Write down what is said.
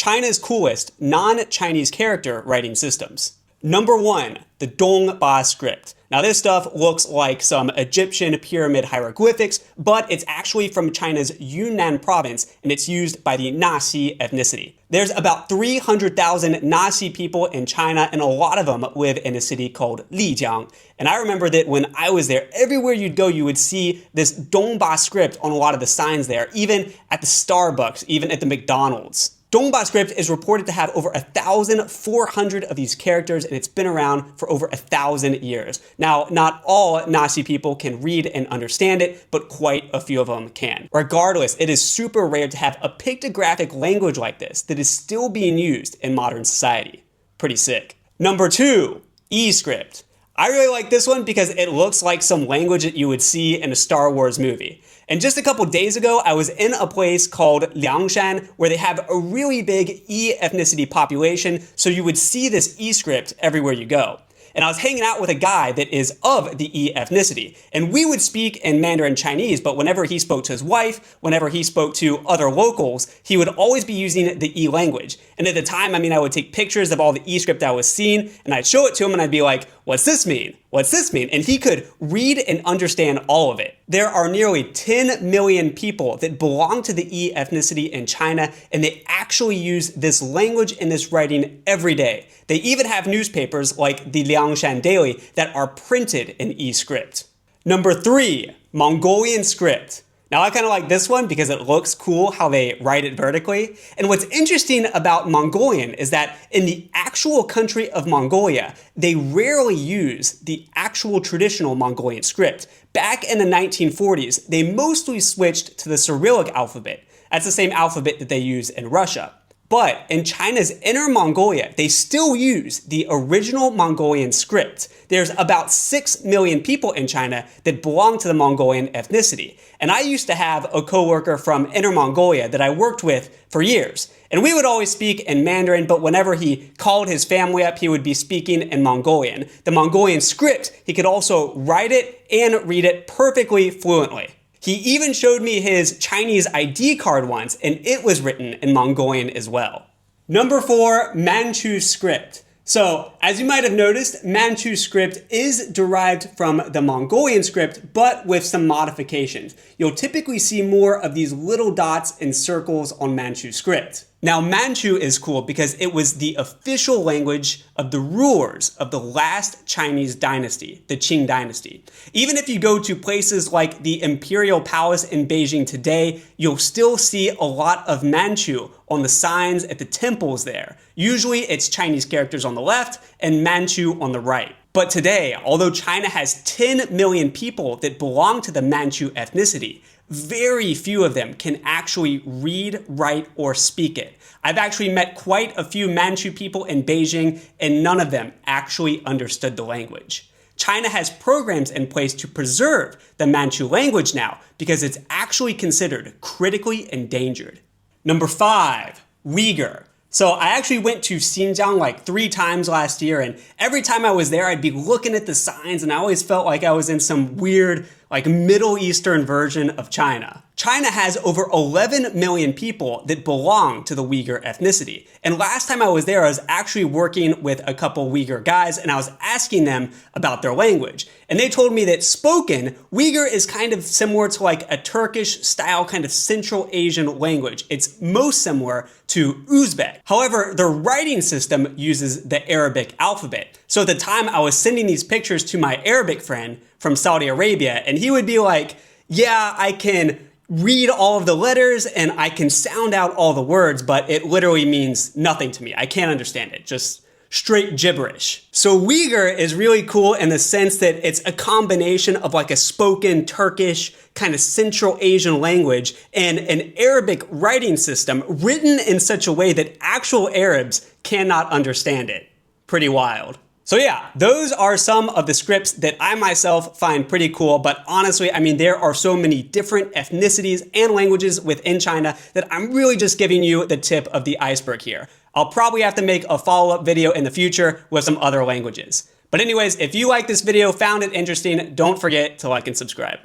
China's coolest non-Chinese character writing systems. Number 1, the Dongba script. Now this stuff looks like some Egyptian pyramid hieroglyphics, but it's actually from China's Yunnan province, and it's used by the Nasi ethnicity. There's about 300,000 Nasi people in China, and a lot of them live in a city called Lijiang. And I remember that when I was there, everywhere you'd go, you would see this Dongba script on a lot of the signs there, even at the Starbucks, even at the McDonald's. Dongba script is reported to have over 1,400 of these characters, and it's been around for over 1,000 years. Now, not all Nasi people can read and understand it, but quite a few of them can. Regardless, it is super rare to have a pictographic language like this that is still being used in modern society. Pretty sick. Number 2, E script. I really like this one because it looks like some language that you would see in a Star Wars movie. And just a couple days ago, I was in a place called Liangshan where they have a really big E ethnicity population, so you would see this E script everywhere you go. And I was hanging out with a guy that is of the E ethnicity. And we would speak in Mandarin Chinese, but whenever he spoke to his wife, whenever he spoke to other locals, he would always be using the E language. And at the time, I would take pictures of all the E script I was seeing, and I'd show it to him, and I'd be like, what's this mean? What's this mean? And he could read and understand all of it. There are nearly 10 million people that belong to the E ethnicity in China, and they actually use this language and this writing every day. They even have newspapers like the Liangshan Daily that are printed in E script. Number 3, Mongolian script. Now I kind of like this one because it looks cool how they write it vertically. And what's interesting about Mongolian is that in the actual country of Mongolia, they rarely use the actual traditional Mongolian script. Back in the 1940s, they mostly switched to the Cyrillic alphabet. That's the same alphabet that they use in Russia. But in China's Inner Mongolia, they still use the original Mongolian script. There's about 6 million people in China that belong to the Mongolian ethnicity. And I used to have a coworker from Inner Mongolia that I worked with for years. And we would always speak in Mandarin, but whenever he called his family up, he would be speaking in Mongolian. The Mongolian script, he could also write it and read it perfectly fluently. He even showed me his Chinese ID card once, and it was written in Mongolian as well. Number 4, Manchu script. So, as you might have noticed, Manchu script is derived from the Mongolian script, but with some modifications. You'll typically see more of these little dots and circles on Manchu script. Now, Manchu is cool because it was the official language of the rulers of the last Chinese dynasty, the Qing dynasty. Even if you go to places like the Imperial Palace in Beijing today, you'll still see a lot of Manchu on the signs at the temples there. Usually it's Chinese characters on the left and Manchu on the right. But today, although China has 10 million people that belong to the Manchu ethnicity, very few of them can actually read, write, or speak it. I've actually met quite a few Manchu people in Beijing, and none of them actually understood the language. China has programs in place to preserve the Manchu language now because it's actually considered critically endangered. Number 5, Uyghur. So I actually went to Xinjiang like 3 times last year, and every time I was there, I'd be looking at the signs, and I always felt like I was in some weird, like Middle Eastern version of China. China has over 11 million people that belong to the Uyghur ethnicity. And last time I was there, I was actually working with a couple Uyghur guys, and I was asking them about their language. And they told me that spoken, Uyghur is kind of similar to like a Turkish style kind of Central Asian language. It's most similar to Uzbek. However, their writing system uses the Arabic alphabet. So at the time I was sending these pictures to my Arabic friend from Saudi Arabia, and he would be like, yeah, I can read all of the letters and I can sound out all the words, but it literally means nothing to me. I can't understand it. Just straight gibberish. So Uyghur is really cool in the sense that it's a combination of like a spoken Turkish kind of Central Asian language and an Arabic writing system written in such a way that actual Arabs cannot understand it. Pretty wild. So yeah, those are some of the scripts that I myself find pretty cool, but honestly, there are so many different ethnicities and languages within China that I'm really just giving you the tip of the iceberg here. I'll probably have to make a follow-up video in the future with some other languages. But anyways, if you like this video, found it interesting, don't forget to like and subscribe.